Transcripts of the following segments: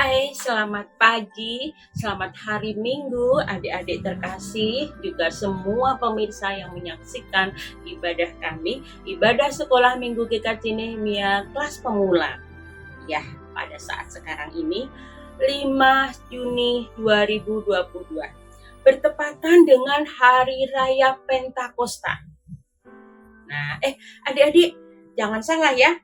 Hai, selamat pagi, selamat hari Minggu, adik-adik terkasih, juga semua pemirsa yang menyaksikan ibadah kami, ibadah sekolah Minggu GKJ Nehemia kelas pemula. Ya, pada saat sekarang ini, 5 Juni 2022, bertepatan dengan Hari Raya Pentakosta. Nah, adik-adik, jangan salah ya,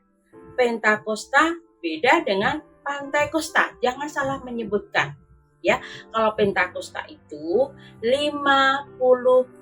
Pentakosta beda dengan Pantai Kosta, jangan salah menyebutkan ya. Kalau Pentakosta itu 50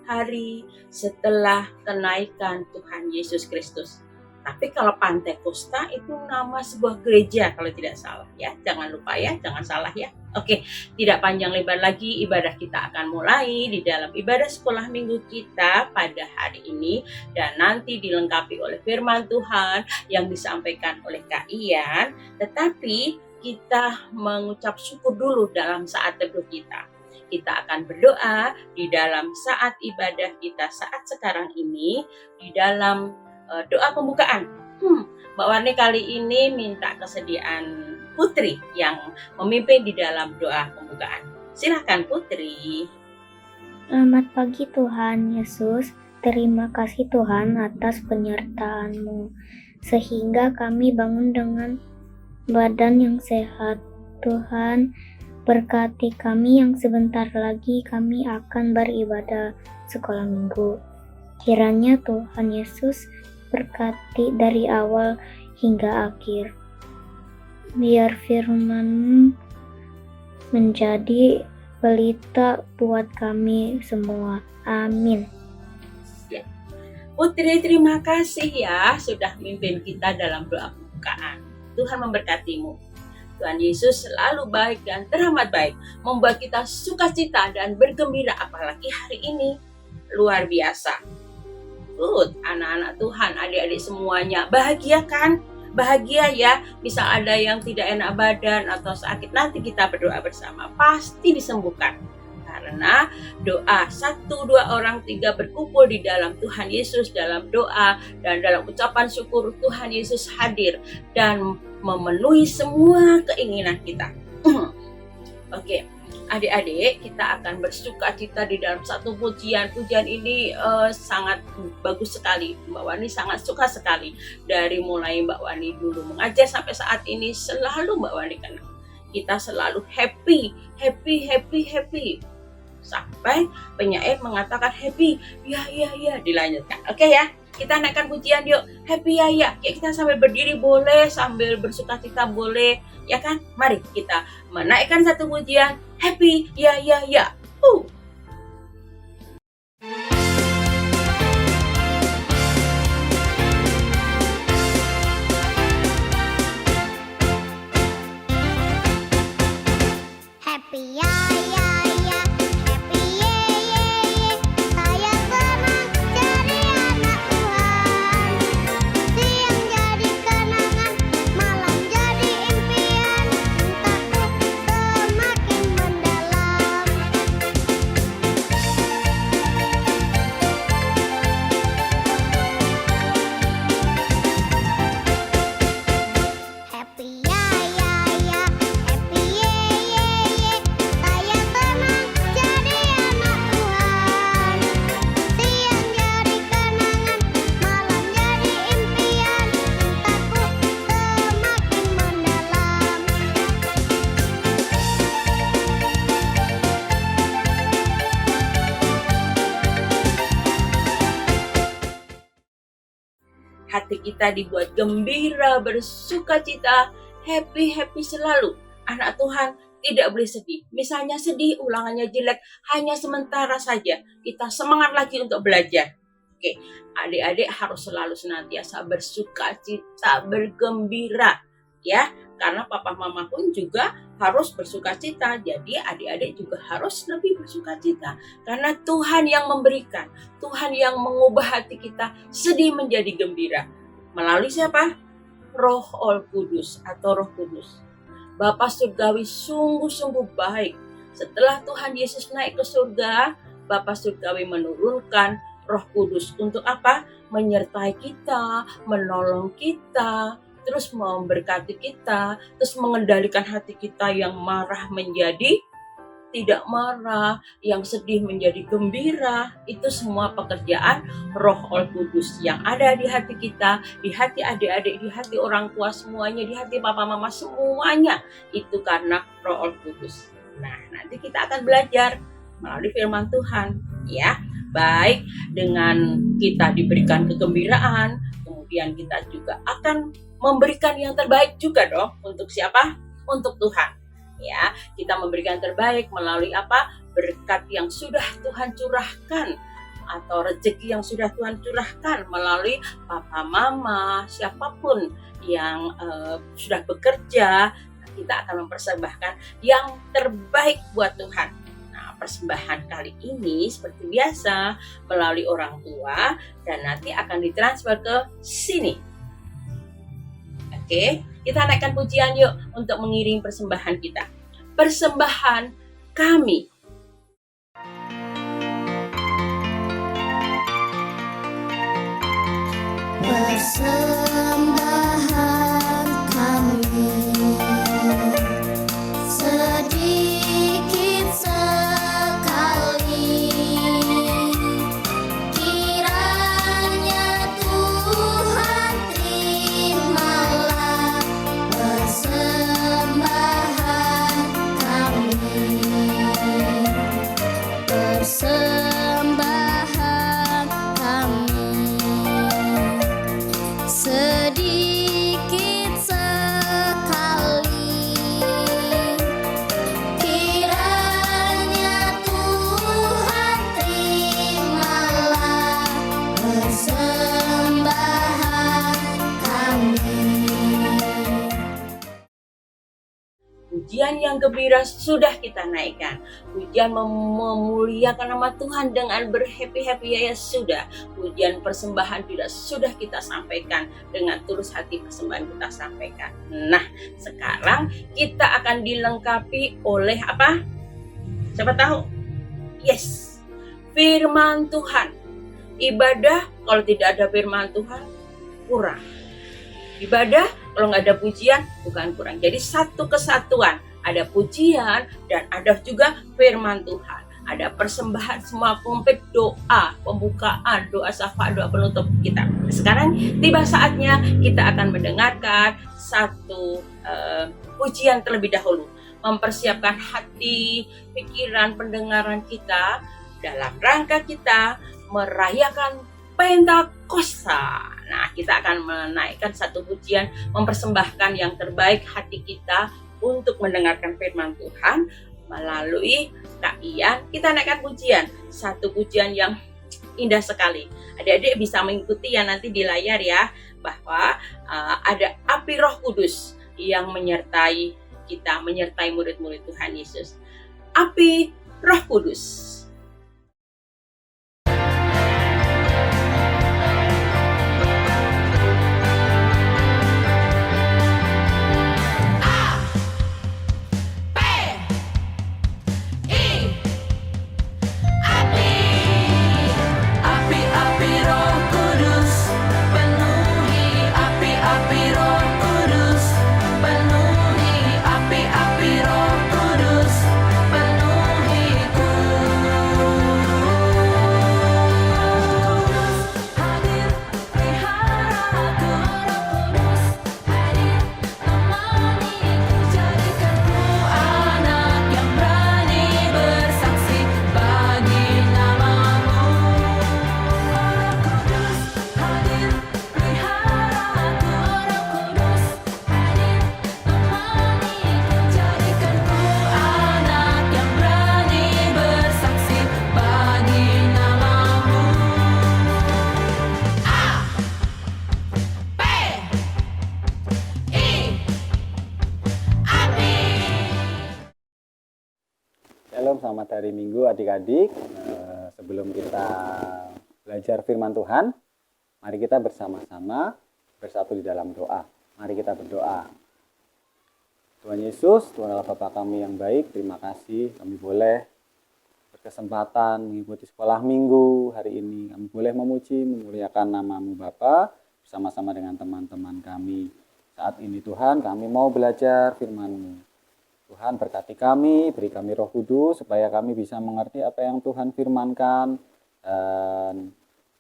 hari setelah kenaikan Tuhan Yesus Kristus. Tapi kalau Pantai Kosta itu nama sebuah gereja kalau tidak salah ya. Jangan lupa ya, jangan salah ya. Oke, tidak panjang lebar lagi, ibadah kita akan mulai di dalam ibadah sekolah minggu kita pada hari ini, dan nanti dilengkapi oleh firman Tuhan yang disampaikan oleh Kak Ian. Tetapi kita mengucap syukur dulu dalam saat teduh kita. Kita akan berdoa di dalam saat ibadah kita saat sekarang ini, di dalam doa pembukaan. Mbak Warni kali ini minta kesediaan Putri yang memimpin di dalam doa pembukaan. Silakan Putri. Selamat pagi Tuhan Yesus, terima kasih Tuhan atas penyertaan-Mu, sehingga kami bangun dengan badan yang sehat. Tuhan, berkati kami yang sebentar lagi kami akan beribadah sekolah minggu. Kiranya Tuhan Yesus berkati dari awal hingga akhir. Biar firman-Mu menjadi pelita buat kami semua. Amin. Ya. Putri, terima kasih ya sudah memimpin kita dalam doa pembukaan. Tuhan memberkatimu. Tuhan Yesus selalu baik dan teramat baik, membuat kita sukacita dan bergembira, apalagi hari ini. Luar biasa. Anak-anak Tuhan, adik-adik semuanya, bahagia kan? Bahagia ya. Misal ada yang tidak enak badan atau sakit, nanti kita berdoa bersama, pasti disembuhkan. Karena doa 1, 2 orang, 3 berkumpul di dalam Tuhan Yesus, dalam doa dan dalam ucapan syukur, Tuhan Yesus hadir dan memenuhi semua keinginan kita. Oke, adik-adik, kita akan bersuka cita di dalam satu pujian. Pujian ini sangat bagus sekali. Mbak Wani sangat suka sekali. Dari mulai Mbak Wani dulu mengajar sampai saat ini, selalu Mbak Wani kenal. Kita selalu happy. Sampai penyair mengatakan happy, ya, dilanjutkan. Oke ya, kita naikkan pujian yuk. Happy ya. Kita sambil berdiri boleh, sambil bersuka cita boleh, ya kan? Mari kita menaikkan satu pujian. Happy, ya. Happy ya, happy ye, saya senang jadi anak Tuhan. Siang jadi kenangan, malam jadi impian, cintaku semakin mendalam. Happy ya, happy ye, saya senang jadi anak Tuhan. Siang jadi kenangan, malam jadi impian, cintaku semakin mendalam. Hati kita dibuat gembira, bersuka cita, happy selalu. Anak Tuhan tidak boleh sedih. Misalnya sedih, ulangannya jelek, hanya sementara saja. Kita semangat lagi untuk belajar. Oke, adik-adik harus selalu senantiasa bersuka cita, bergembira, ya. Karena papa mama pun juga harus bersuka cita. Jadi adik-adik juga harus lebih bersuka cita. Karena Tuhan yang memberikan, Tuhan yang mengubah hati kita sedih menjadi gembira. Melalui siapa? Roh Kudus atau Roh Kudus. Bapa Surgawi sungguh-sungguh baik. Setelah Tuhan Yesus naik ke surga, Bapa Surgawi menurunkan Roh Kudus untuk apa? Menyertai kita, menolong kita, terus memberkati kita, terus mengendalikan hati kita yang marah menjadi tidak marah, yang sedih menjadi gembira. Itu semua pekerjaan Roh Kudus yang ada di hati kita, di hati adik-adik, di hati orang tua semuanya, di hati papa mama semuanya. Itu karena Roh Kudus. Nah, nanti kita akan belajar melalui firman Tuhan, ya. Baik dengan kita diberikan kegembiraan, kemudian kita juga akan memberikan yang terbaik juga dong. Untuk siapa? Untuk Tuhan. Ya, kita memberikan terbaik melalui apa? Berkat yang sudah Tuhan curahkan atau rezeki yang sudah Tuhan curahkan melalui papa mama, siapapun yang sudah bekerja, kita akan mempersembahkan yang terbaik buat Tuhan. Nah, persembahan kali ini seperti biasa melalui orang tua dan nanti akan ditransfer ke sini. Oke, kita naikkan pujian yuk untuk mengiring persembahan kita. Persembahan kami. Persembahan kami sedikit sekali, kiranya Tuhan terimalah persembahan kami. Persembahan kami sedikit sekali, kiranya Tuhan terimalah persembahan kami. Pujian yang gembira sudah kita naikkan. Pujian memuliakan nama Tuhan dengan berhappy-happy ya sudah. Pujian persembahan tidak sudah kita sampaikan dengan tulus hati persembahan kita sampaikan. Nah, sekarang kita akan dilengkapi oleh apa? Siapa tahu? Yes, firman Tuhan. Ibadah kalau tidak ada firman Tuhan kurang. Ibadah kalau nggak ada pujian bukan kurang. Jadi satu kesatuan, ada pujian dan ada juga firman Tuhan. Ada persembahan semua komplit doa, pembukaan, doa syafaat, doa penutup kita. Sekarang tiba saatnya kita akan mendengarkan satu pujian terlebih dahulu. Mempersiapkan hati, pikiran, pendengaran kita dalam rangka kita merayakan Pentakosta. Nah, kita akan menaikkan satu pujian, mempersembahkan yang terbaik hati kita untuk mendengarkan firman Tuhan melalui Kak Ian. Kita naikkan pujian, satu pujian yang indah sekali. Adik-adik bisa mengikuti ya nanti di layar ya, bahwa ada api Roh Kudus yang menyertai kita, menyertai murid-murid Tuhan Yesus. Api Roh Kudus. Shalom, selamat hari Minggu adik-adik. Sebelum kita belajar firman Tuhan, mari kita bersama-sama bersatu di dalam doa. Mari kita berdoa. Tuhan Yesus, Tuhan Allah Bapa kami yang baik, terima kasih kami boleh berkesempatan mengikuti sekolah minggu hari ini. Kami boleh memuji, memuliakan nama-Mu Bapa bersama-sama dengan teman-teman kami. Saat ini Tuhan, kami mau belajar firman-Mu. Tuhan berkati kami, beri kami Roh Kudus supaya kami bisa mengerti apa yang Tuhan firmankan. Dan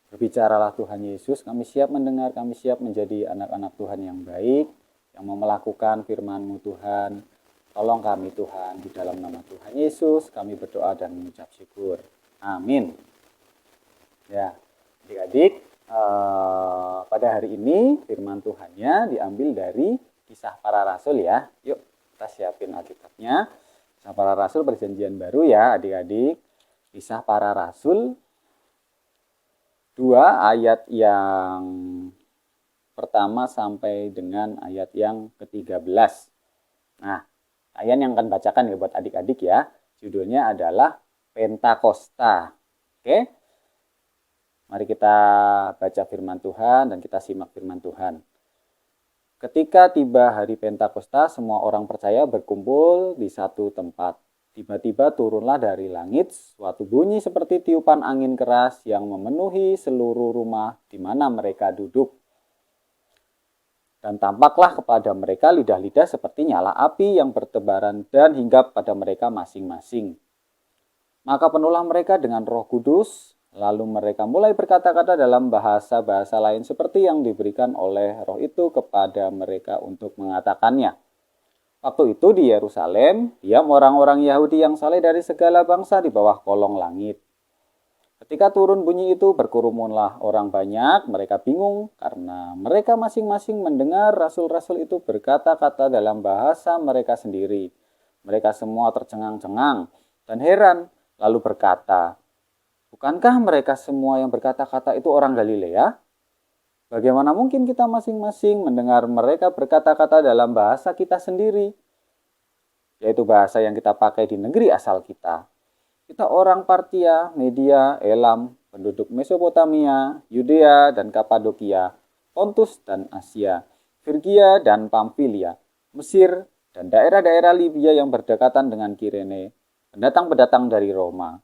berbicaralah Tuhan Yesus, kami siap mendengar, kami siap menjadi anak-anak Tuhan yang baik, yang mau melakukan firman-Mu Tuhan. Tolong kami Tuhan, di dalam nama Tuhan Yesus kami berdoa dan mengucap syukur. Amin. Ya, adik-adik, pada hari ini firman Tuhannya diambil dari Kisah Para Rasul ya. Yuk kita siapin Alkitabnya. Kisah Para Rasul Perjanjian Baru ya adik-adik. Kisah Para Rasul 2 ayat yang pertama sampai dengan ayat yang ke-13. Nah, ayat yang akan bacakan ya buat adik-adik ya. Judulnya adalah Pentakosta. Oke. Mari kita baca firman Tuhan dan kita simak firman Tuhan. Ketika tiba hari Pentakosta, semua orang percaya berkumpul di satu tempat. Tiba-tiba turunlah dari langit suatu bunyi seperti tiupan angin keras yang memenuhi seluruh rumah di mana mereka duduk. Dan tampaklah kepada mereka lidah-lidah seperti nyala api yang bertebaran dan hinggap pada mereka masing-masing. Maka penuhlah mereka dengan Roh Kudus. Lalu mereka mulai berkata-kata dalam bahasa-bahasa lain seperti yang diberikan oleh Roh itu kepada mereka untuk mengatakannya. Waktu itu di Yerusalem, diam orang-orang Yahudi yang saleh dari segala bangsa di bawah kolong langit. Ketika turun bunyi itu, berkerumunlah orang banyak, mereka bingung karena mereka masing-masing mendengar rasul-rasul itu berkata-kata dalam bahasa mereka sendiri. Mereka semua tercengang-cengang dan heran, lalu berkata, "Bukankah mereka semua yang berkata-kata itu orang Galilea? Bagaimana mungkin kita masing-masing mendengar mereka berkata-kata dalam bahasa kita sendiri, yaitu bahasa yang kita pakai di negeri asal kita? Kita orang Partia, Media, Elam, penduduk Mesopotamia, Yudea dan Kapadokia, Pontus dan Asia, Frigia dan Pamfilia, Mesir dan daerah-daerah Libya yang berdekatan dengan Kirene, pendatang-pendatang dari Roma.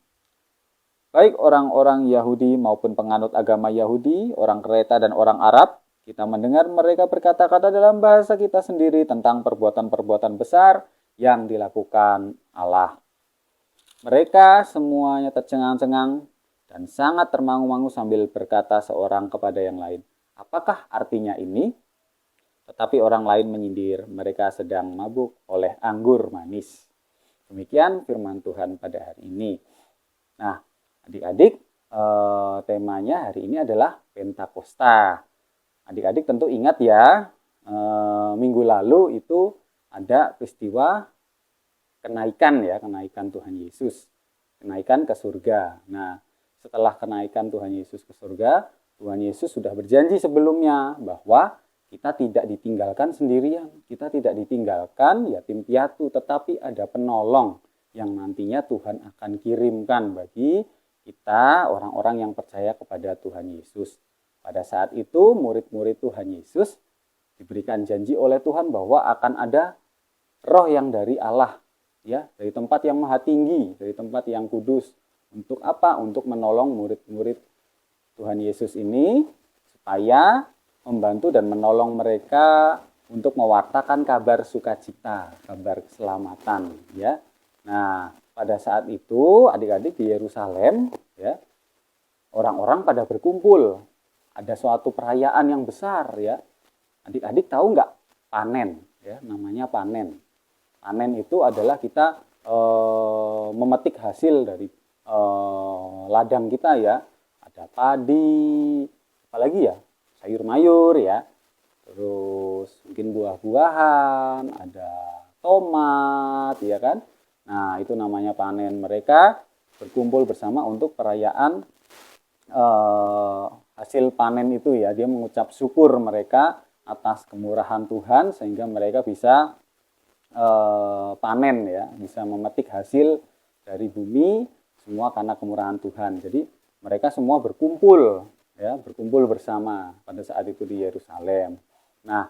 Baik orang-orang Yahudi maupun penganut agama Yahudi, orang Kreta dan orang Arab, kita mendengar mereka berkata-kata dalam bahasa kita sendiri tentang perbuatan-perbuatan besar yang dilakukan Allah." Mereka semuanya tercengang-cengang dan sangat termangu-mangu sambil berkata seorang kepada yang lain, "Apakah artinya ini?" Tetapi orang lain menyindir, mereka sedang mabuk oleh anggur manis. Demikian firman Tuhan pada hari ini. Nah, adik-adik, temanya hari ini adalah Pentakosta. Adik-adik tentu ingat ya, minggu lalu itu ada peristiwa kenaikan Tuhan Yesus, kenaikan ke surga. Nah, setelah kenaikan Tuhan Yesus ke surga, Tuhan Yesus sudah berjanji sebelumnya bahwa kita tidak ditinggalkan sendirian, kita tidak ditinggalkan yatim piatu, tetapi ada penolong yang nantinya Tuhan akan kirimkan bagi kita orang-orang yang percaya kepada Tuhan Yesus. Pada saat itu murid-murid Tuhan Yesus diberikan janji oleh Tuhan bahwa akan ada roh yang dari Allah, ya, dari tempat yang maha tinggi, dari tempat yang kudus. Untuk apa? Untuk menolong murid-murid Tuhan Yesus ini supaya membantu dan menolong mereka untuk mewartakan kabar sukacita, kabar keselamatan, ya. Nah, pada saat itu adik-adik di Yerusalem, ya, orang-orang pada berkumpul. Ada suatu perayaan yang besar, ya. Adik-adik tahu nggak panen, ya, namanya panen. Panen itu adalah kita memetik hasil dari ladang kita, ya. Ada padi, apalagi ya, sayur mayur, ya. Terus mungkin buah-buahan, ada tomat, ya kan. Nah, itu namanya panen. Mereka berkumpul bersama untuk perayaan hasil panen itu, ya. Dia mengucap syukur mereka atas kemurahan Tuhan sehingga mereka bisa panen, ya, bisa memetik hasil dari bumi semua karena kemurahan Tuhan. Jadi mereka semua berkumpul, ya, berkumpul bersama pada saat itu di Yerusalem. Nah,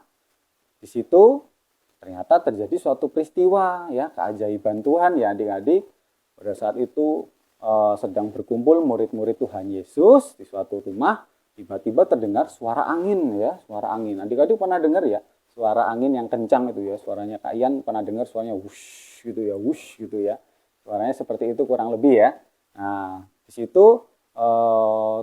di situ ternyata terjadi suatu peristiwa, ya, keajaiban Tuhan, ya adik-adik. Pada saat itu sedang berkumpul murid-murid Tuhan Yesus di suatu rumah, tiba-tiba terdengar suara angin, ya, suara angin. Adik-adik pernah dengar ya suara angin yang kencang itu ya, suaranya Kak Ian pernah dengar suaranya wush gitu ya. Suaranya seperti itu kurang lebih ya. Nah, di situ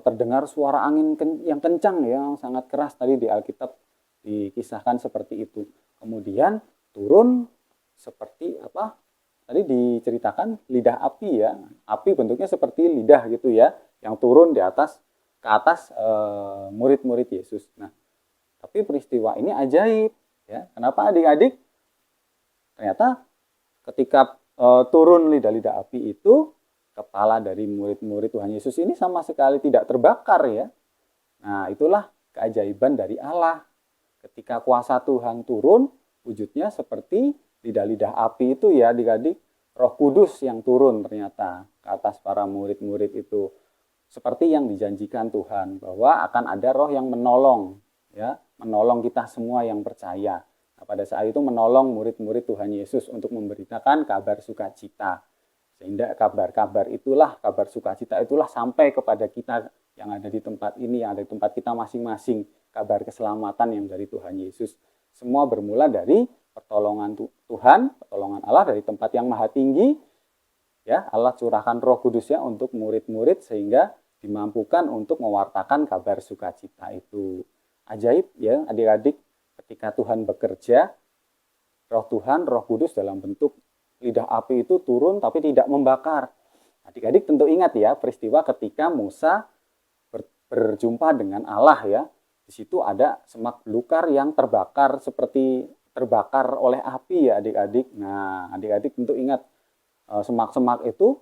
terdengar suara angin yang kencang ya, yang sangat keras tadi di Alkitab dikisahkan seperti itu. Kemudian turun seperti apa? Tadi diceritakan lidah api ya. Api bentuknya seperti lidah gitu ya, yang turun ke atas murid-murid Yesus. Nah, tapi peristiwa ini ajaib ya. Kenapa adik-adik? Ternyata ketika turun lidah-lidah api itu, kepala dari murid-murid Tuhan Yesus ini sama sekali tidak terbakar ya. Nah, itulah keajaiban dari Allah. Ketika kuasa Tuhan turun, wujudnya seperti lidah-lidah api itu ya adik-adik. Roh Kudus yang turun ternyata ke atas para murid-murid itu. Seperti yang dijanjikan Tuhan, bahwa akan ada roh yang menolong ya, menolong kita semua yang percaya. Nah, pada saat itu menolong murid-murid Tuhan Yesus untuk memberitakan kabar sukacita. Sehingga kabar-kabar itulah, kabar sukacita itulah sampai kepada kita yang ada di tempat ini, yang ada di tempat kita masing-masing. Kabar keselamatan yang dari Tuhan Yesus. Semua bermula dari pertolongan Tuhan, pertolongan Allah dari tempat yang maha tinggi. Ya, Allah curahkan Roh Kudusnya untuk murid-murid sehingga dimampukan untuk mewartakan kabar sukacita itu. Ajaib ya adik-adik, ketika Tuhan bekerja, Roh Tuhan, Roh Kudus dalam bentuk lidah api itu turun tapi tidak membakar. Adik-adik tentu ingat ya peristiwa ketika Musa berjumpa dengan Allah ya. Di situ ada semak belukar yang terbakar seperti terbakar oleh api ya adik-adik. Nah, adik-adik tentu ingat semak-semak itu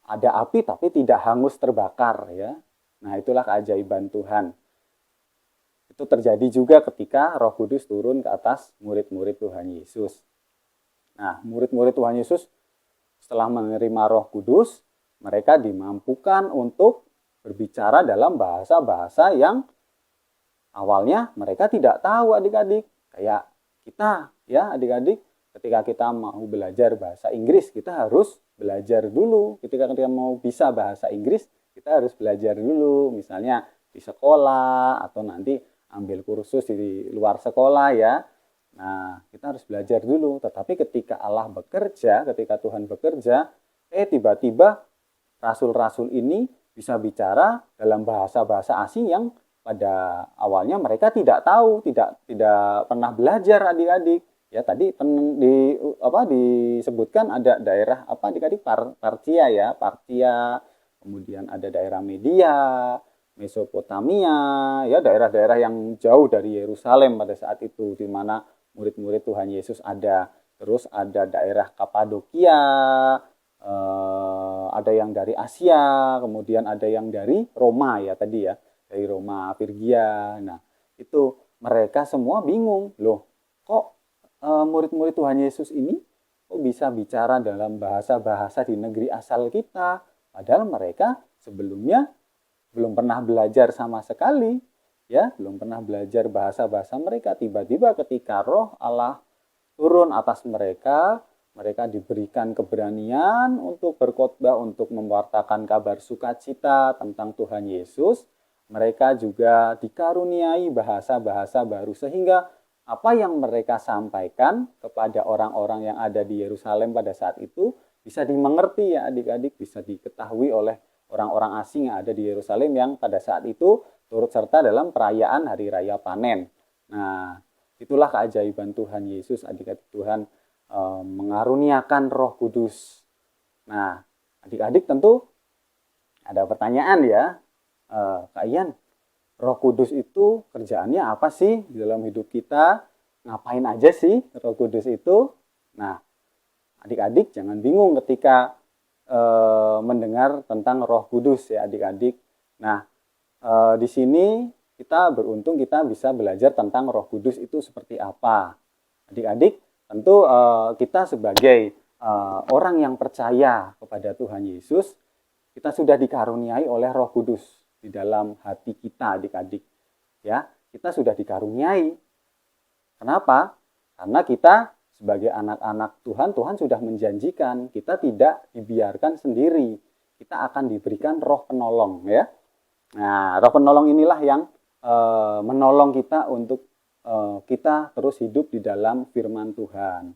ada api tapi tidak hangus terbakar ya. Nah, itulah keajaiban Tuhan. Itu terjadi juga ketika Roh Kudus turun ke atas murid-murid Tuhan Yesus. Nah, murid-murid Tuhan Yesus setelah menerima Roh Kudus, mereka dimampukan untuk berbicara dalam bahasa-bahasa yang awalnya mereka tidak tahu adik-adik. Kayak kita ya adik-adik, ketika kita mau belajar bahasa Inggris, kita harus belajar dulu. Ketika kita mau bisa bahasa Inggris, kita harus belajar dulu. Misalnya di sekolah atau nanti ambil kursus di luar sekolah ya. Nah, kita harus belajar dulu. Tetapi ketika Allah bekerja, ketika Tuhan bekerja, tiba-tiba rasul-rasul ini bisa bicara dalam bahasa-bahasa asing yang pada awalnya mereka tidak tahu, tidak pernah belajar adik-adik. Ya tadi disebutkan ada daerah apa adik-adik Partia ya, Partia, kemudian ada daerah Media, Mesopotamia, ya daerah-daerah yang jauh dari Yerusalem pada saat itu di mana murid-murid Tuhan Yesus ada. Terus ada daerah Kapadokia, ada yang dari Asia, kemudian ada yang dari Roma ya tadi ya, dari Roma, Firgia. Nah, itu mereka semua bingung, loh kok murid-murid Tuhan Yesus ini kok bisa bicara dalam bahasa-bahasa di negeri asal kita, padahal mereka sebelumnya belum pernah belajar sama sekali, ya, belum pernah belajar bahasa-bahasa mereka. Tiba-tiba ketika Roh Allah turun atas mereka, mereka diberikan keberanian untuk berkhotbah, untuk mewartakan kabar sukacita tentang Tuhan Yesus. Mereka juga dikaruniai bahasa-bahasa baru sehingga apa yang mereka sampaikan kepada orang-orang yang ada di Yerusalem pada saat itu bisa dimengerti ya adik-adik, bisa diketahui oleh orang-orang asing yang ada di Yerusalem yang pada saat itu turut serta dalam perayaan Hari Raya Panen. Nah, itulah keajaiban Tuhan Yesus, adik-adik. Tuhan mengaruniakan Roh Kudus. Nah, adik-adik tentu ada pertanyaan ya, Kak Ian, Roh Kudus itu kerjaannya apa sih di dalam hidup kita? Ngapain aja sih Roh Kudus itu? Nah, adik-adik jangan bingung ketika mendengar tentang Roh Kudus ya adik-adik. Nah, di sini kita beruntung kita bisa belajar tentang Roh Kudus itu seperti apa. Adik-adik, tentu kita sebagai orang yang percaya kepada Tuhan Yesus, kita sudah dikaruniai oleh Roh Kudus di dalam hati kita adik-adik. Ya, kita sudah dikaruniai. Kenapa? Karena kita sebagai anak-anak Tuhan, Tuhan sudah menjanjikan kita tidak dibiarkan sendiri. Kita akan diberikan Roh Penolong ya. Nah, Roh Penolong inilah yang menolong kita untuk kita terus hidup di dalam firman Tuhan.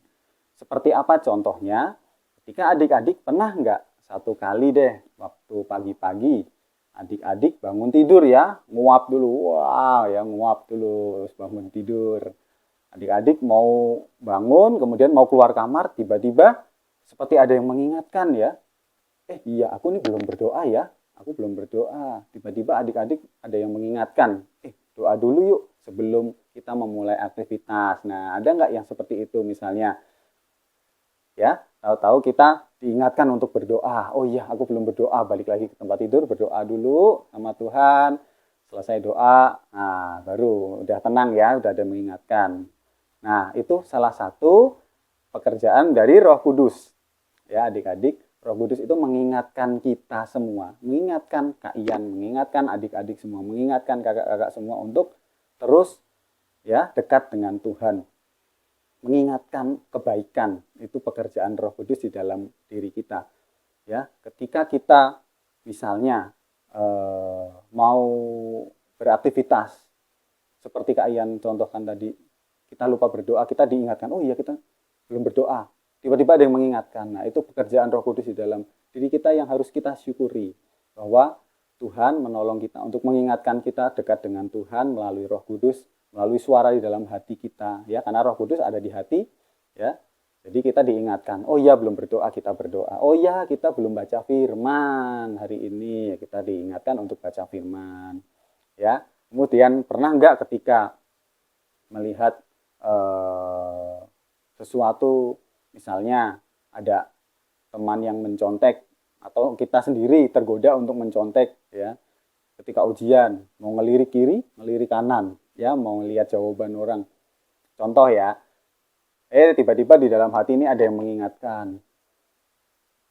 Seperti apa contohnya? Ketika adik-adik pernah nggak satu kali deh waktu pagi-pagi adik-adik bangun tidur ya, nguap dulu, wah ya nguap dulu, terus bangun tidur. Adik-adik mau bangun, kemudian mau keluar kamar, tiba-tiba seperti ada yang mengingatkan ya, iya aku nih belum berdoa ya, aku belum berdoa. Tiba-tiba adik-adik ada yang mengingatkan, doa dulu yuk sebelum kita memulai aktivitas. Nah, ada nggak yang seperti itu misalnya? Ya, tahu-tahu kita diingatkan untuk berdoa. Oh iya, aku belum berdoa, balik lagi ke tempat tidur, berdoa dulu sama Tuhan. Selesai doa, nah baru udah tenang ya, udah ada mengingatkan. Nah, itu salah satu pekerjaan dari Roh Kudus. Ya, adik-adik, Roh Kudus itu mengingatkan kita semua, mengingatkan Kak Ian, mengingatkan adik-adik semua, mengingatkan kakak-kakak semua untuk terus ya dekat dengan Tuhan. Mengingatkan kebaikan, itu pekerjaan Roh Kudus di dalam diri kita. Ya, ketika kita misalnya mau beraktivitas seperti Kak Ian contohkan tadi, kita lupa berdoa, kita diingatkan, oh iya kita belum berdoa. Tiba-tiba ada yang mengingatkan. Nah, itu pekerjaan Roh Kudus di dalam diri kita yang harus kita syukuri. Bahwa Tuhan menolong kita untuk mengingatkan kita dekat dengan Tuhan melalui Roh Kudus, melalui suara di dalam hati kita. Ya, karena Roh Kudus ada di hati. Ya, jadi kita diingatkan, oh iya belum berdoa, kita berdoa. Oh iya kita belum baca firman hari ini. Kita diingatkan untuk baca firman. Ya, kemudian pernah enggak ketika melihat sesuatu, misalnya ada teman yang mencontek atau kita sendiri tergoda untuk mencontek ya, ketika ujian mau ngelirik kiri, ngelirik kanan ya, mau lihat jawaban orang, contoh ya, tiba-tiba di dalam hati ini ada yang mengingatkan,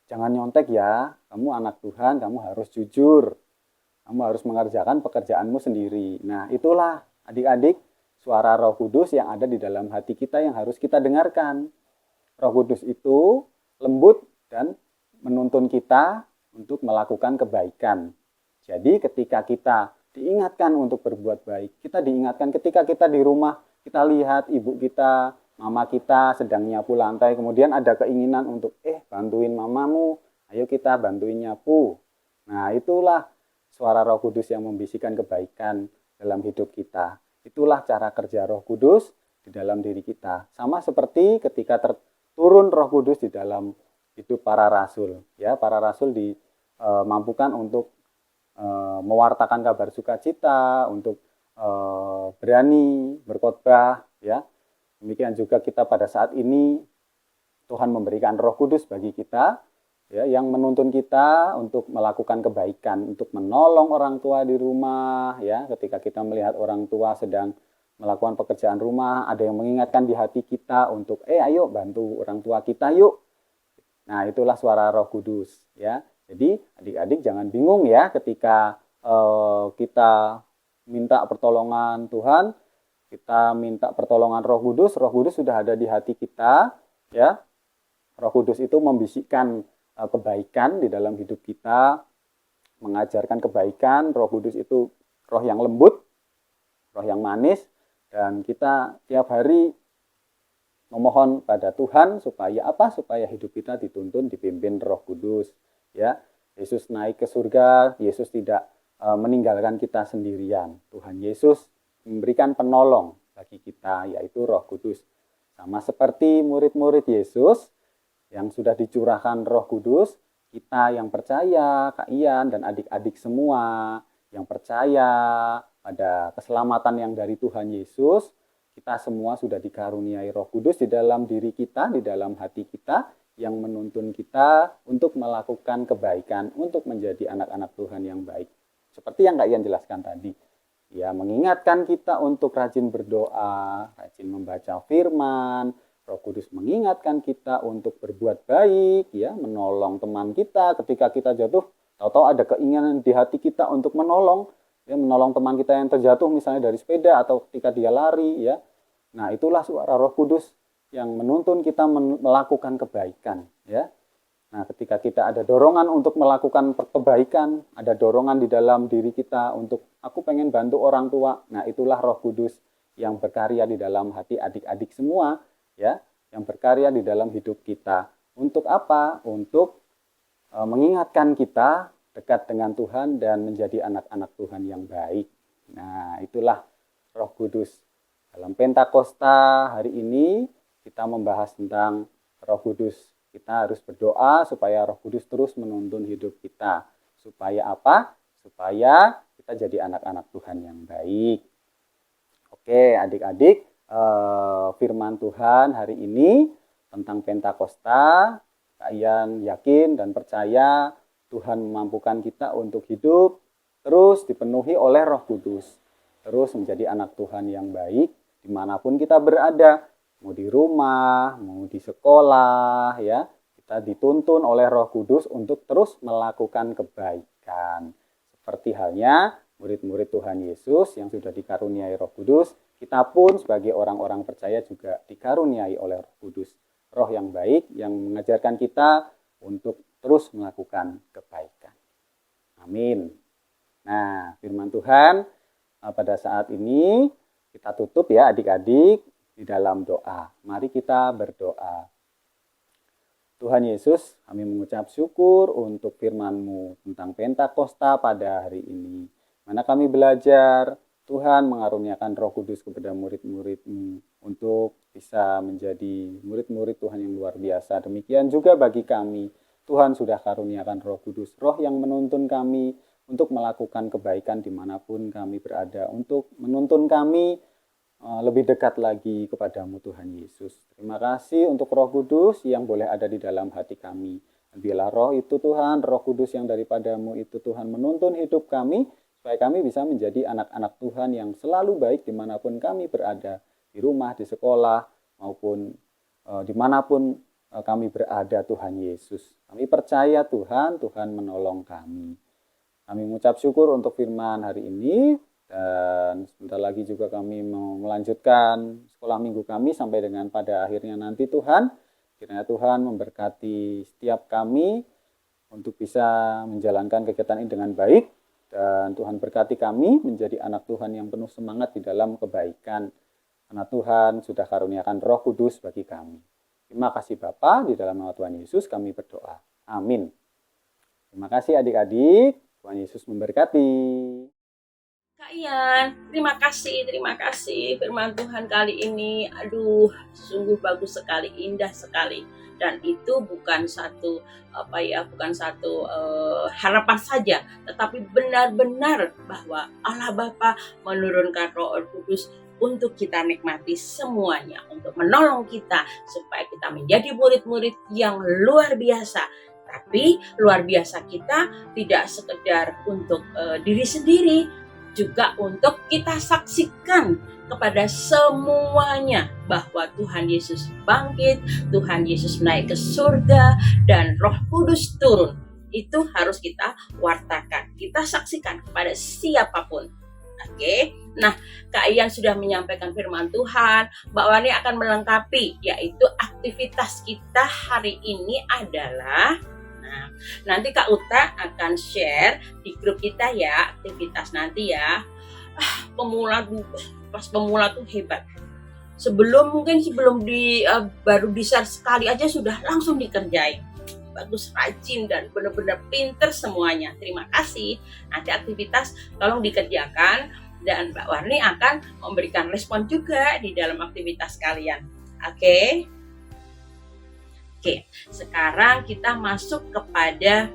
jangan nyontek ya, kamu anak Tuhan, kamu harus jujur, kamu harus mengerjakan pekerjaanmu sendiri. Nah, itulah adik-adik suara Roh Kudus yang ada di dalam hati kita yang harus kita dengarkan. Roh Kudus itu lembut dan menuntun kita untuk melakukan kebaikan. Jadi ketika kita diingatkan untuk berbuat baik, kita diingatkan ketika kita di rumah, kita lihat ibu kita, mama kita sedang nyapu lantai, kemudian ada keinginan untuk, bantuin mamamu, ayo kita bantuin nyapu. Nah, itulah suara Roh Kudus yang membisikkan kebaikan dalam hidup kita. Itulah cara kerja Roh Kudus di dalam diri kita. Sama seperti ketika turun Roh Kudus di dalam hidup para rasul. Ya, para rasul dimampukan untuk mewartakan kabar sukacita, untuk berani berkhotbah. Ya, demikian juga kita pada saat ini Tuhan memberikan Roh Kudus bagi kita. Ya, yang menuntun kita untuk melakukan kebaikan, untuk menolong orang tua di rumah, ya, ketika kita melihat orang tua sedang melakukan pekerjaan rumah, ada yang mengingatkan di hati kita untuk, ayo bantu orang tua kita yuk. Nah, itulah suara Roh Kudus, ya. Jadi adik-adik jangan bingung ya ketika kita minta pertolongan Tuhan, kita minta pertolongan Roh Kudus sudah ada di hati kita, ya. Roh Kudus itu membisikkan kebaikan di dalam hidup kita, mengajarkan kebaikan. Roh Kudus itu roh yang lembut, roh yang manis, dan kita tiap hari memohon pada Tuhan supaya apa? Supaya hidup kita dituntun, dipimpin Roh Kudus. Ya, Yesus naik ke surga, Yesus tidak meninggalkan kita sendirian. Tuhan Yesus memberikan penolong bagi kita, yaitu Roh Kudus. Sama seperti murid-murid Yesus yang sudah dicurahkan Roh Kudus, kita yang percaya, Kak Ian dan adik-adik semua yang percaya pada keselamatan yang dari Tuhan Yesus, kita semua sudah dikaruniai Roh Kudus di dalam diri kita, di dalam hati kita, yang menuntun kita untuk melakukan kebaikan, untuk menjadi anak-anak Tuhan yang baik. Seperti yang Kak Ian jelaskan tadi, ya, mengingatkan kita untuk rajin berdoa, rajin membaca firman. Roh Kudus mengingatkan kita untuk berbuat baik, ya, menolong teman kita ketika kita jatuh. Tahu-tahu ada keinginan di hati kita untuk menolong, ya, menolong teman kita yang terjatuh misalnya dari sepeda atau ketika dia lari, ya. Nah, itulah suara Roh Kudus yang menuntun kita melakukan kebaikan, ya. Nah, ketika kita ada dorongan untuk melakukan kebaikan, ada dorongan di dalam diri kita untuk aku pengen bantu orang tua. Nah, itulah Roh Kudus yang berkarya di dalam hati adik-adik semua, ya, yang berkarya di dalam hidup kita. Untuk apa? Untuk mengingatkan kita dekat dengan Tuhan dan menjadi anak-anak Tuhan yang baik. Nah, itulah Roh Kudus. Dalam Pentakosta hari ini kita membahas tentang Roh Kudus. Kita harus berdoa supaya Roh Kudus terus menuntun hidup kita. Supaya apa? Supaya kita jadi anak-anak Tuhan yang baik. Oke, adik-adik, firman Tuhan hari ini tentang Pentakosta. Kalian yakin dan percaya Tuhan memampukan kita untuk hidup terus dipenuhi oleh Roh Kudus. Terus menjadi anak Tuhan yang baik dimanapun kita berada. Mau di rumah, mau di sekolah, ya, kita dituntun oleh Roh Kudus untuk terus melakukan kebaikan. Seperti halnya murid-murid Tuhan Yesus yang sudah dikaruniai Roh Kudus, kita pun sebagai orang-orang percaya juga dikaruniai oleh Roh Kudus. Roh yang baik yang mengajarkan kita untuk terus melakukan kebaikan. Amin. Nah, firman Tuhan pada saat ini kita tutup ya adik-adik di dalam doa. Mari kita berdoa. Tuhan Yesus, kami mengucap syukur untuk firman-Mu tentang Pentakosta pada hari ini. Mana kami belajar, Tuhan mengaruniakan Roh Kudus kepada murid-murid-Mu untuk bisa menjadi murid-murid Tuhan yang luar biasa. Demikian juga bagi kami, Tuhan sudah karuniakan Roh Kudus, Roh yang menuntun kami untuk melakukan kebaikan dimanapun kami berada, untuk menuntun kami lebih dekat lagi kepadamu Tuhan Yesus. Terima kasih untuk Roh Kudus yang boleh ada di dalam hati kami. Biarlah Roh itu Tuhan, Roh Kudus yang daripadamu itu Tuhan menuntun hidup kami, supaya kami bisa menjadi anak-anak Tuhan yang selalu baik dimanapun kami berada, di rumah, di sekolah, maupun dimanapun kami berada Tuhan Yesus. Kami percaya Tuhan, Tuhan menolong kami. Kami mengucap syukur untuk firman hari ini. Dan sebentar lagi juga kami mau melanjutkan sekolah minggu kami sampai dengan pada akhirnya nanti Tuhan. Kiranya Tuhan memberkati setiap kami untuk bisa menjalankan kegiatan ini dengan baik. Dan Tuhan berkati kami menjadi anak Tuhan yang penuh semangat di dalam kebaikan. Karena Tuhan sudah karuniakan Roh Kudus bagi kami. Terima kasih Bapa, di dalam nama Tuhan Yesus kami berdoa. Amin. Terima kasih adik-adik. Tuhan Yesus memberkati. Kak Ian, terima kasih firman Tuhan kali ini. Aduh, sungguh bagus sekali, indah sekali. Dan itu bukan satu harapan saja, tetapi benar-benar bahwa Allah Bapa menurunkan Roh Kudus untuk kita nikmati semuanya, untuk menolong kita supaya kita menjadi murid-murid yang luar biasa. Tapi luar biasa kita tidak sekedar untuk diri sendiri, juga untuk kita saksikan kepada semuanya bahwa Tuhan Yesus bangkit, Tuhan Yesus naik ke surga, dan Roh Kudus turun. Itu harus kita wartakan, kita saksikan kepada siapapun. Oke, nah Kak Ian sudah menyampaikan firman Tuhan bahwa ini akan melengkapi, yaitu aktivitas kita hari ini adalah nanti Kak Uta akan share di grup kita ya, aktivitas nanti ya. Pas pemula tuh hebat. Sebelum baru di-share sekali aja sudah langsung dikerjain. Bagus, rajin dan benar-benar pinter semuanya. Terima kasih. Nanti aktivitas tolong dikerjakan dan Mbak Warni akan memberikan respon juga di dalam aktivitas kalian. Oke. Oke, sekarang kita masuk kepada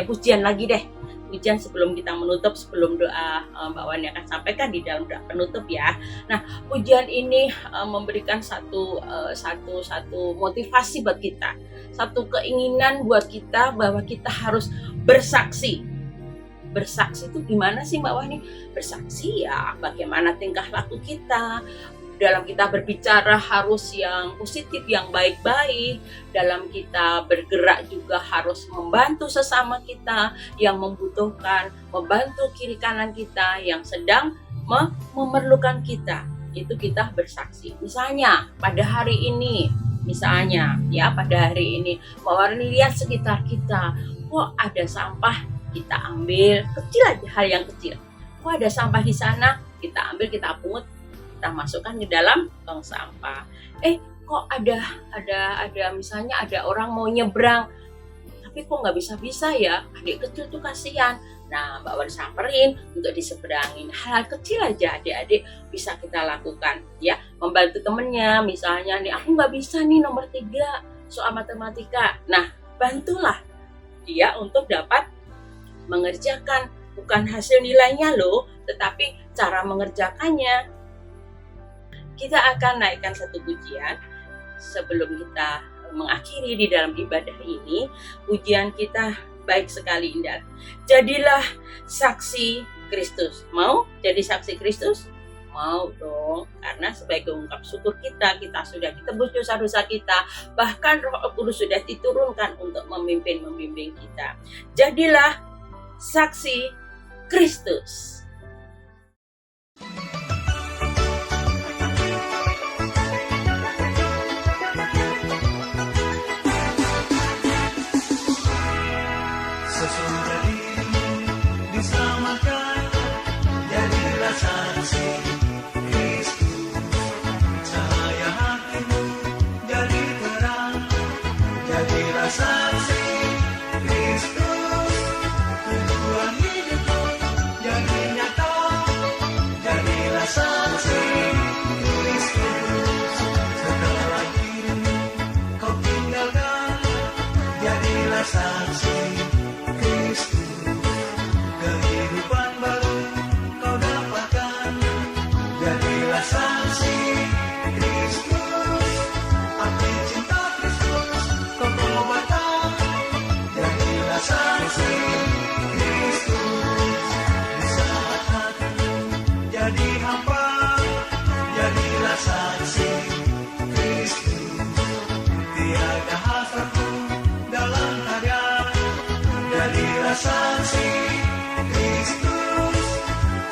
pujian lagi deh. Pujian sebelum kita menutup, sebelum doa Mbak Wani akan sampaikan di dalam doa penutup ya. Nah, pujian ini memberikan satu motivasi buat kita, satu keinginan buat kita bahwa kita harus bersaksi. Bersaksi itu gimana sih Mbak Wani? Bersaksi ya bagaimana tingkah laku kita. Dalam kita berbicara harus yang positif, yang baik-baik. Dalam kita bergerak juga harus membantu sesama kita yang membutuhkan, membantu kiri kanan kita yang sedang memerlukan kita. Itu kita bersaksi. Misalnya pada hari ini, Mbak Warni lihat sekitar kita, kok ada sampah, kita ambil, kecil aja, hal yang kecil. Kok ada sampah di sana, kita ambil, kita pungut, kita masukkan ke dalam tong sampah. Kok ada misalnya ada orang mau nyebrang, tapi kok nggak bisa ya, adik kecil tuh kasihan. Nah, Mbak Wan samperin untuk diseberangin. Hal kecil aja adik-adik bisa kita lakukan ya, membantu temennya. Misalnya nih, aku nggak bisa nih nomor 3 soal matematika. Nah, bantulah dia untuk dapat mengerjakan, bukan hasil nilainya loh, tetapi cara mengerjakannya. Kita akan naikkan satu pujian sebelum kita mengakhiri di dalam ibadah ini. Pujian kita baik sekali, indah. Jadilah saksi Kristus. Mau jadi saksi Kristus? Mau dong, karena sebagai ungkap syukur kita sudah ditebus dosa-dosa kita, bahkan Roh Kudus sudah diturunkan untuk membimbing kita. Jadilah saksi Kristus. Sesudah dirimu diselamatkan, jadilah saksi Kristus. Cahaya hatimu jadi terang, jadilah saksi Kristus. Tujuan hidupmu jadi nyata, jadilah saksi Kristus. Setelah dirimu kau tinggalkan, jadilah saksi Kristus. Kehidupan baru kau dapatkan, jadilah saksi Kristus. Arti cinta Kristus kau pengobatan, jadilah saksi Kristus. Di saat hatimu jadi hampa, jadilah saksi Kristus. Tiada hasratmu dalam karya, jadilah saksi Kristus.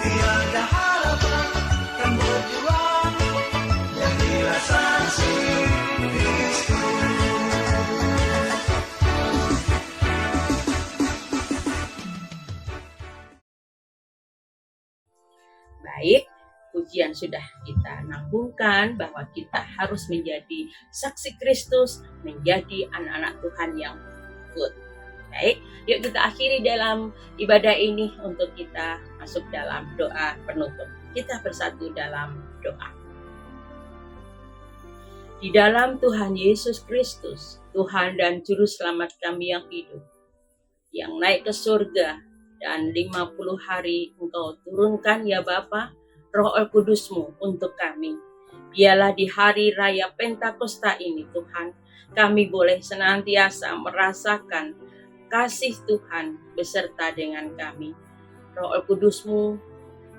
Tiada harapan kan berjuang, jadilah saksi Kristus. Baik, pujian sudah kita nabungkan bahwa kita harus menjadi saksi Kristus, menjadi anak-anak Tuhan yang good. Baik, yuk kita akhiri dalam ibadah ini untuk kita masuk dalam doa penutup. Kita bersatu dalam doa. Di dalam Tuhan Yesus Kristus, Tuhan dan Juru Selamat kami yang hidup, yang naik ke surga, dan 50 hari Engkau turunkan ya Bapa, Roh Kudus-Mu untuk kami. Biarlah di hari raya Pentakosta ini Tuhan, kami boleh senantiasa merasakan kasih Tuhan beserta dengan kami. Roh Kudus-Mu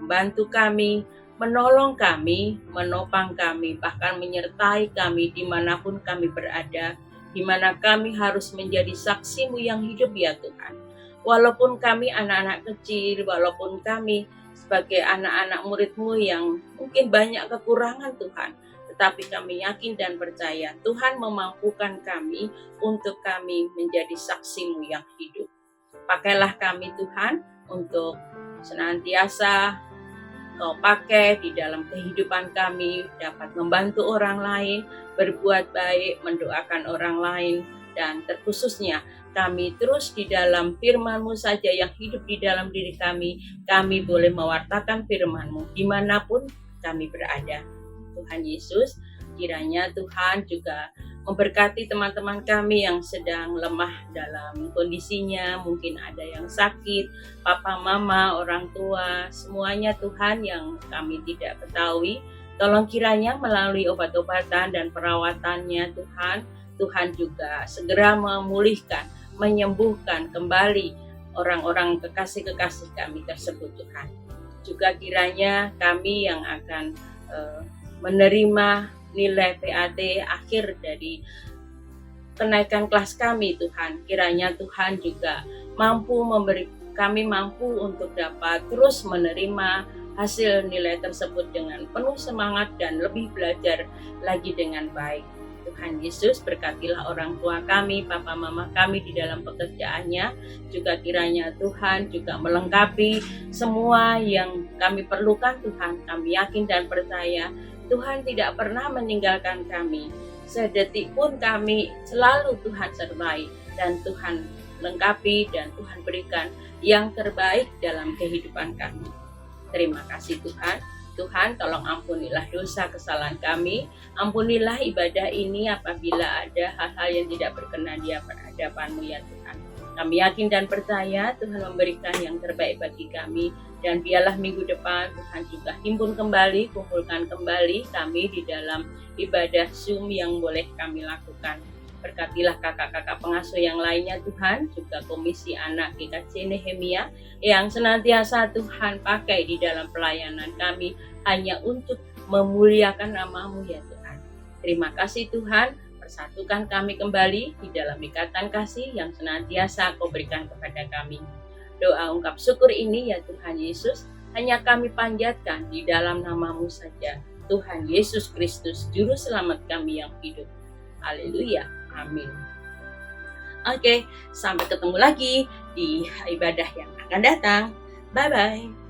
membantu kami, menolong kami, menopang kami, bahkan menyertai kami dimanapun kami berada, di mana kami harus menjadi saksi-Mu yang hidup ya Tuhan. Walaupun kami anak-anak kecil, walaupun kami sebagai anak-anak murid-Mu yang mungkin banyak kekurangan Tuhan, tetapi kami yakin dan percaya Tuhan memampukan kami untuk kami menjadi saksi-Mu yang hidup. Pakailah kami Tuhan untuk senantiasa Kau pakai di dalam kehidupan kami, dapat membantu orang lain, berbuat baik, mendoakan orang lain, dan terkhususnya kami terus di dalam firman-Mu saja yang hidup di dalam diri kami boleh mewartakan firman-Mu dimanapun kami berada. Tuhan Yesus, kiranya Tuhan juga memberkati teman-teman kami yang sedang lemah dalam kondisinya, mungkin ada yang sakit, papa, mama, orang tua, semuanya Tuhan yang kami tidak ketahui. Tolong kiranya melalui obat-obatan dan perawatannya Tuhan juga segera memulihkan, menyembuhkan kembali orang-orang kekasih-kekasih kami tersebut Tuhan. Juga kiranya kami yang akan menerima nilai PAT akhir dari kenaikan kelas kami Tuhan, kiranya Tuhan juga kami mampu untuk dapat terus menerima hasil nilai tersebut dengan penuh semangat dan lebih belajar lagi dengan baik. Tuhan Yesus, berkatilah orang tua kami, papa mama kami di dalam pekerjaannya. Juga kiranya Tuhan juga melengkapi semua yang kami perlukan Tuhan. Kami yakin dan percaya Tuhan tidak pernah meninggalkan kami. Sedetik pun kami selalu Tuhan sertai dan Tuhan lengkapi dan Tuhan berikan yang terbaik dalam kehidupan kami. Terima kasih Tuhan. Tuhan, tolong ampunilah dosa kesalahan kami. Ampunilah ibadah ini apabila ada hal-hal yang tidak berkenan di hadapan-Mu ya Tuhan. Kami yakin dan percaya Tuhan memberikan yang terbaik bagi kami. Dan biarlah minggu depan Tuhan juga himpun kembali, kumpulkan kembali kami di dalam ibadah Zoom yang boleh kami lakukan. Berkatilah kakak-kakak pengasuh yang lainnya Tuhan, juga komisi anak GKJ Nehemia yang senantiasa Tuhan pakai di dalam pelayanan kami hanya untuk memuliakan nama-Mu ya Tuhan. Terima kasih Tuhan, persatukan kami kembali di dalam ikatan kasih yang senantiasa Kau berikan kepada kami. Doa ungkap syukur ini ya Tuhan Yesus, hanya kami panjatkan di dalam nama-Mu saja, Tuhan Yesus Kristus, Juru Selamat kami yang hidup. Haleluya. Amin. Oke, sampai ketemu lagi di ibadah yang akan datang. Bye-bye.